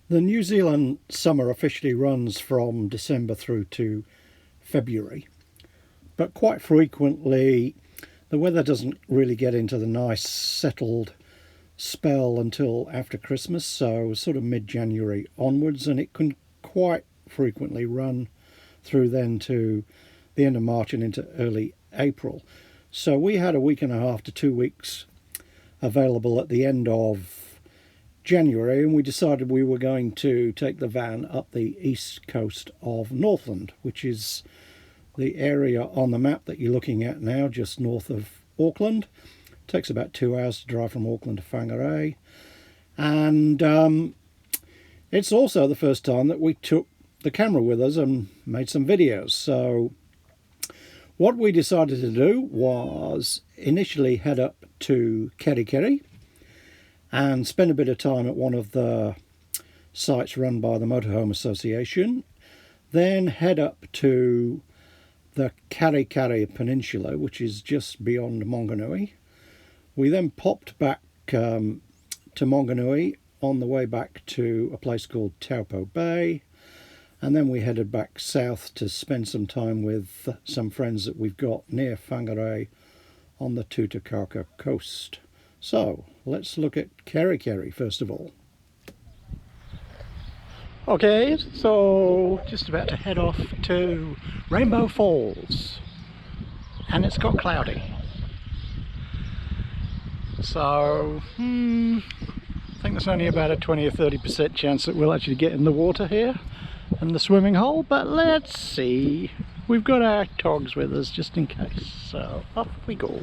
The New Zealand summer officially runs from December through to February, but quite frequently the weather doesn't really get into the nice settled spell until after Christmas, so sort of mid-January onwards, and it can quite frequently run through then to the end of March and into early April. So we had a week and a half to 2 weeks available at the end of January, and we decided we were going to take the van up the east coast of Northland, which is the area on the map that you're looking at now, just north of Auckland. It takes about 2 hours to drive from Auckland to Whangarei, and it's also the first time that we took the camera with us and made some videos. So what we decided to do was initially head up to Kerikeri and spend a bit of time at one of the sites run by the Motorhome Association, then head up to the Kerikeri Peninsula, which is just beyond Monganui. We then popped back to Monganui on the way back to a place called Taupo Bay, and then we headed back south to spend some time with some friends that we've got near Whangarei on the Tutukaka coast. So let's look at Kerikeri first of all. Okay, so just about to head off to Rainbow Falls, and it's got cloudy. So I think there's only about a 20 or 30% chance that we'll actually get in the water here in the swimming hole, but let's see. We've got our togs with us just in case, so off we go.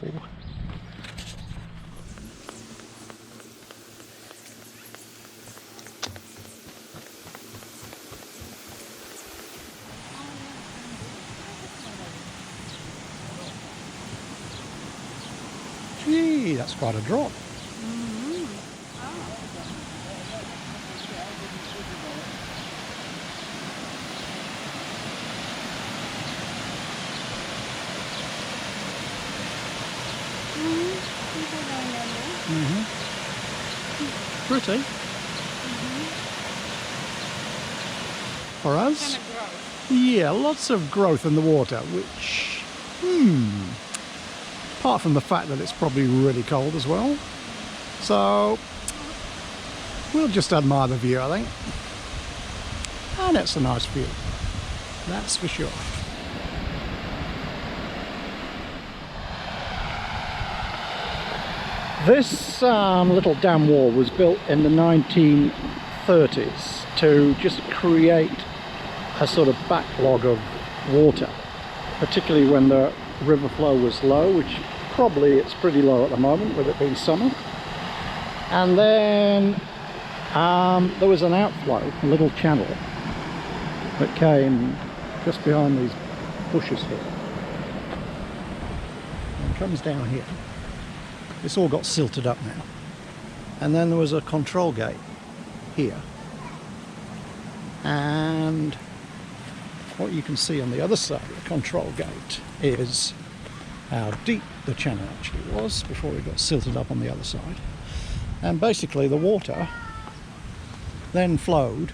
Gee, that's quite a drop. Pretty. For us? Kind of yeah, lots of growth in the water, which, apart from the fact that it's probably really cold as well. So, we'll just admire the view, I think. And it's a nice view, that's for sure. This little dam wall was built in the 1930s to just create a sort of backlog of water, particularly when the river flow was low, which probably it's pretty low at the moment with it being summer. And then there was an outflow, a little channel that came just behind these bushes here and comes down here. It's all got silted up now. And then there was a control gate here. And what you can see on the other side of the control gate is how deep the channel actually was before it got silted up on the other side. And basically the water then flowed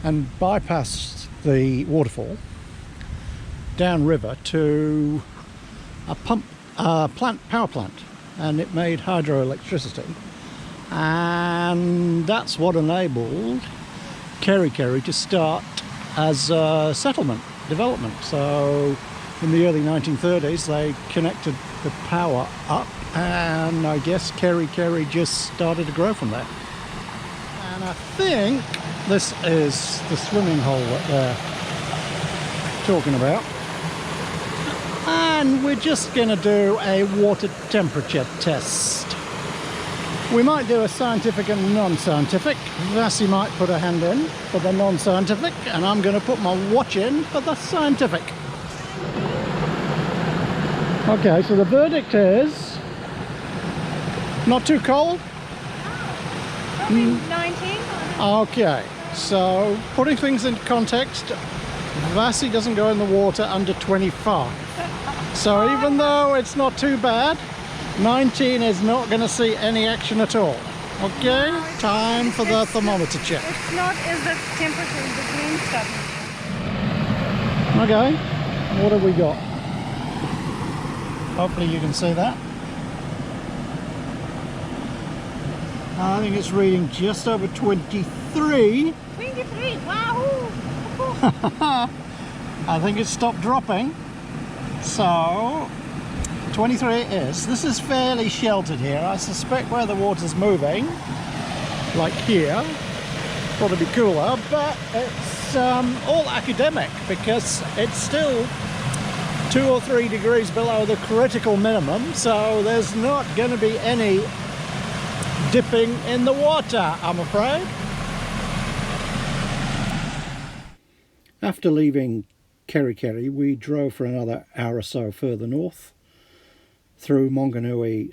and bypassed the waterfall downriver to a power plant, and it made hydroelectricity, and that's what enabled Kerikeri to start as a settlement development. So in the early 1930s they connected the power up, and I guess Kerikeri just started to grow from there. And I think this is the swimming hole that they're talking about. And we're just going to do a water temperature test. We might do a scientific and non-scientific. Vassie might put a hand in for the non-scientific, and I'm going to put my watch in for the scientific. Okay, so the verdict is not too cold? Probably 19. Okay, so putting things into context, Vassie doesn't go in the water under 25. So even though it's not too bad, 19 is not going to see any action at all. Okay, time for the thermometer check. It's not as the temperature is the green stuff. Okay, what have we got? Hopefully you can see that. I think it's reading just over 23. 23, wow! I think it's stopped dropping. So 23 it is. This is fairly sheltered here. I suspect where the water's moving, like here, probably be cooler, but it's all academic because it's still 2 or 3 degrees below the critical minimum, so there's not going to be any dipping in the water, I'm afraid. After leaving Kerikeri, we drove for another hour or so further north through Monganui,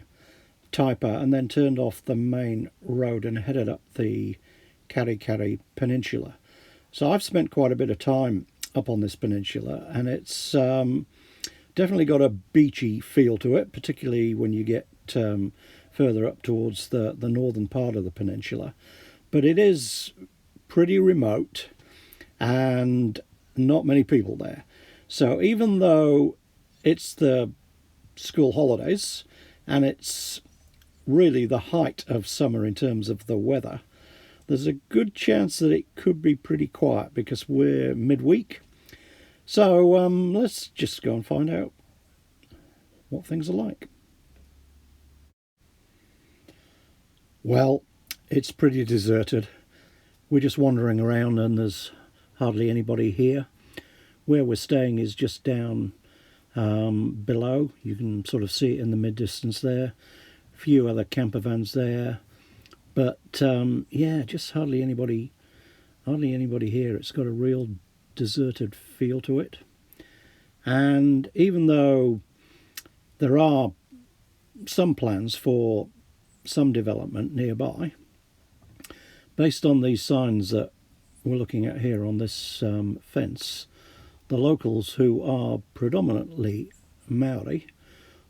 Taipa, and then turned off the main road and headed up the Kerikeri Peninsula. So I've spent quite a bit of time up on this peninsula, and it's definitely got a beachy feel to it, particularly when you get further up towards the northern part of the peninsula. But it is pretty remote and not many people there. So even though it's the school holidays and it's really the height of summer in terms of the weather, there's a good chance that it could be pretty quiet because we're midweek. So let's just go and find out what things are like. Well, it's pretty deserted. We're just wandering around and there's hardly anybody here. Where we're staying is just down below. You can sort of see it in the mid-distance there. A few other camper vans there. But yeah, just hardly anybody here. It's got a real deserted feel to it. And even though there are some plans for some development nearby, based on these signs that we're looking at here on this fence, the locals, who are predominantly Maori,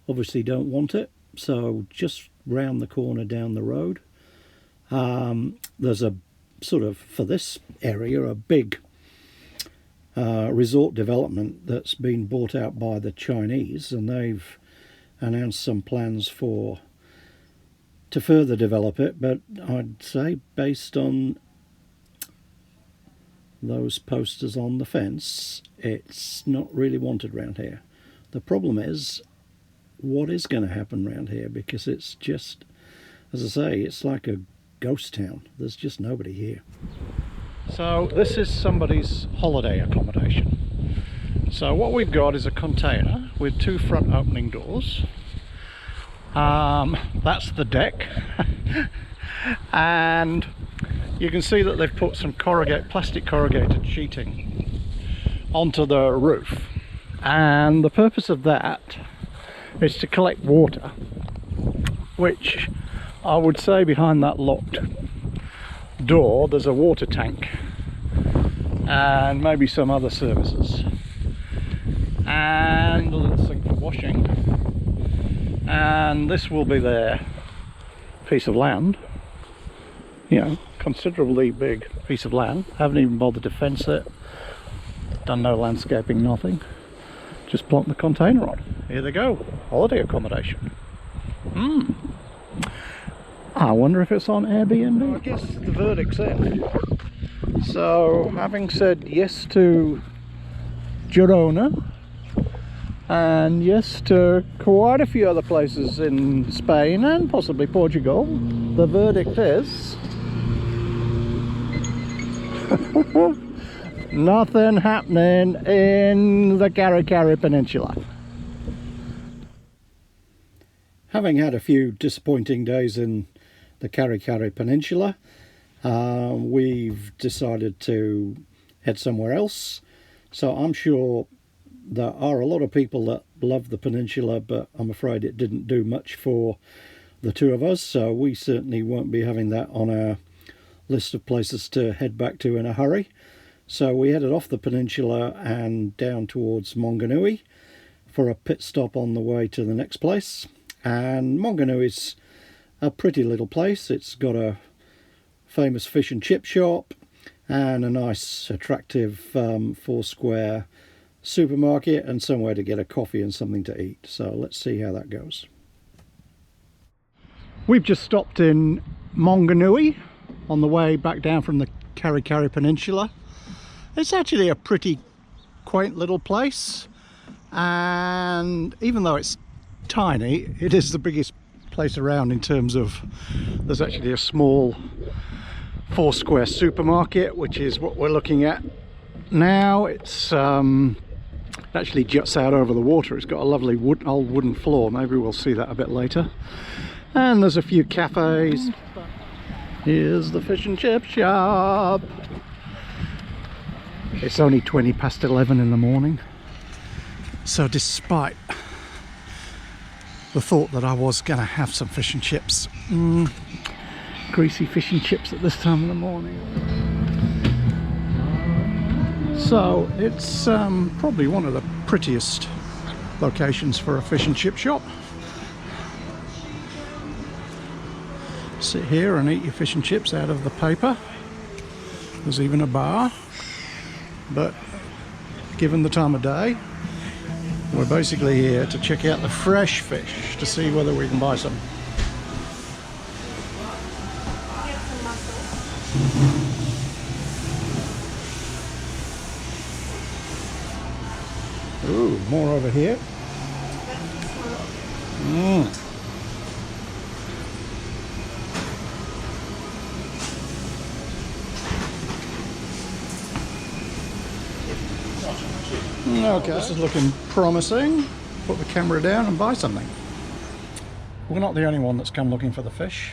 obviously don't want it. So just round the corner down the road, there's a sort of, for this area, a big resort development that's been bought out by the Chinese, and they've announced some plans to further develop it, but I'd say based on those posters on the fence, it's not really wanted around here. The problem is, what is going to happen around here? Because it's just, as I say, it's like a ghost town. There's just nobody here. So this is somebody's holiday accommodation. So what we've got is a container with 2 front opening doors. That's the deck. And you can see that they've put some plastic corrugated sheeting onto the roof. And the purpose of that is to collect water, which I would say behind that locked door there's a water tank and maybe some other services and a little sink for washing. And this will be their piece of land, you know, considerably big piece of land. Haven't even bothered to fence it, done no landscaping, nothing, just plonked the container on. Here they go, holiday accommodation. I wonder if it's on Airbnb. I guess the verdict's in. So having said yes to Girona and yes to quite a few other places in Spain and possibly Portugal, the verdict is nothing happening in the Kerikeri Peninsula. Having had a few disappointing days in the Kerikeri Peninsula, we've decided to head somewhere else. So I'm sure there are a lot of people that love the peninsula, but I'm afraid it didn't do much for the 2 of us, so we certainly won't be having that on our list of places to head back to in a hurry. So we headed off the peninsula and down towards Monganui for a pit stop on the way to the next place. And Monganui's a pretty little place. It's got a famous fish and chip shop and a nice attractive 4-square supermarket and somewhere to get a coffee and something to eat. So let's see how that goes. We've just stopped in Monganui on the way back down from the Karikari Peninsula. It's actually a pretty quaint little place, and even though it's tiny, it is the biggest place around in terms of there's actually a small 4-square supermarket, which is what we're looking at now. It's actually juts out over the water. It's got a lovely old wooden floor. Maybe we'll see that a bit later. And there's a few cafes. Here's the fish and chip shop. It's only 20 past 11 in the morning. So despite the thought that I was going to have some fish and chips, greasy fish and chips at this time of the morning. So it's probably one of the prettiest locations for a fish and chip shop. Sit here and eat your fish and chips out of the paper. There's even a bar, but given the time of day, we're basically here to check out the fresh fish to see whether we can buy some. Ooh, more over here. Okay, this is looking promising. Put the camera down and buy something. We're not the only one that's come looking for the fish.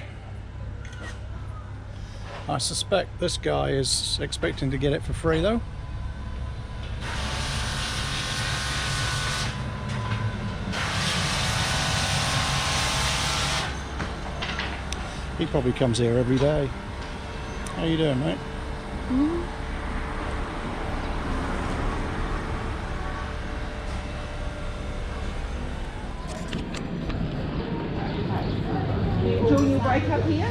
I suspect this guy is expecting to get it for free though. He probably comes here every day. How you doing, mate? Do you break up here?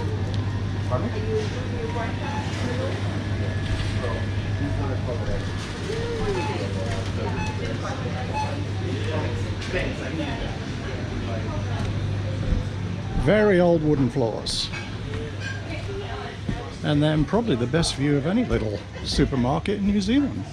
Very old wooden floors. And then probably the best view of any little supermarket in New Zealand.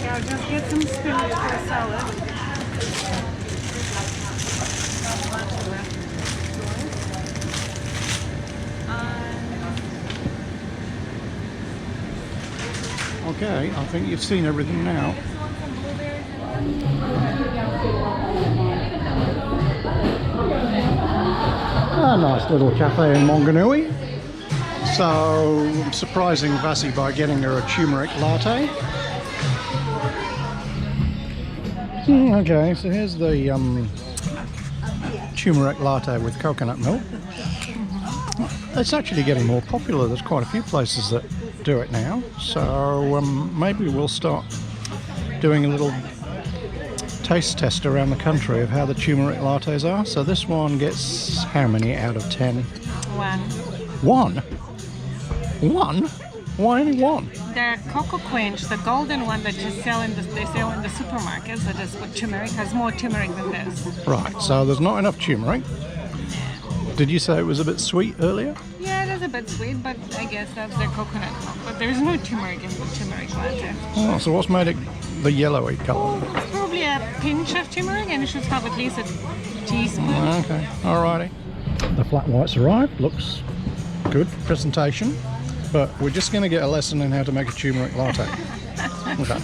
Yeah, just get some spinach for a salad. Okay, I think you've seen everything now. A nice little cafe in Monganui. So I'm surprising Vassie by getting her a turmeric latte. Okay, so here's the turmeric latte with coconut milk. It's actually getting more popular. There's quite a few places that do it now. So maybe we'll start doing a little taste test around the country of how the turmeric lattes are. So this one gets how many out of 10? 1. One? One? Why only one? The Cocoa Quench, the golden one that they sell in the supermarkets, that is with turmeric, has more turmeric than this. Right, so there's not enough turmeric. Did you say it was a bit sweet earlier? Yeah, it is a bit sweet, but I guess that's their coconut milk. But there's no turmeric in the turmeric latte. Oh, so what's made it the yellowy colour? Probably a pinch of turmeric, and it should have at least a teaspoon. Okay, alrighty. The flat white's arrived. Looks good presentation, but we're just going to get a lesson in how to make a turmeric latte. Okay.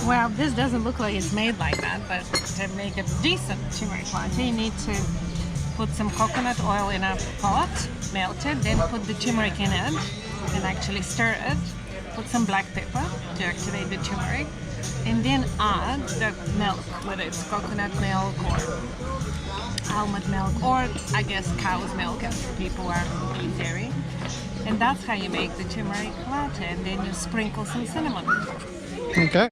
Well, this doesn't look like it's made like that, but to make a decent turmeric latte, you need to Put some coconut oil in a pot, melt it, then put the turmeric in it and actually stir it. Put some black pepper to activate the turmeric, and then add the milk, whether it's coconut milk or almond milk, or I guess cow's milk if people are eating dairy. And that's how you make the turmeric latte, and then you sprinkle some cinnamon. Okay.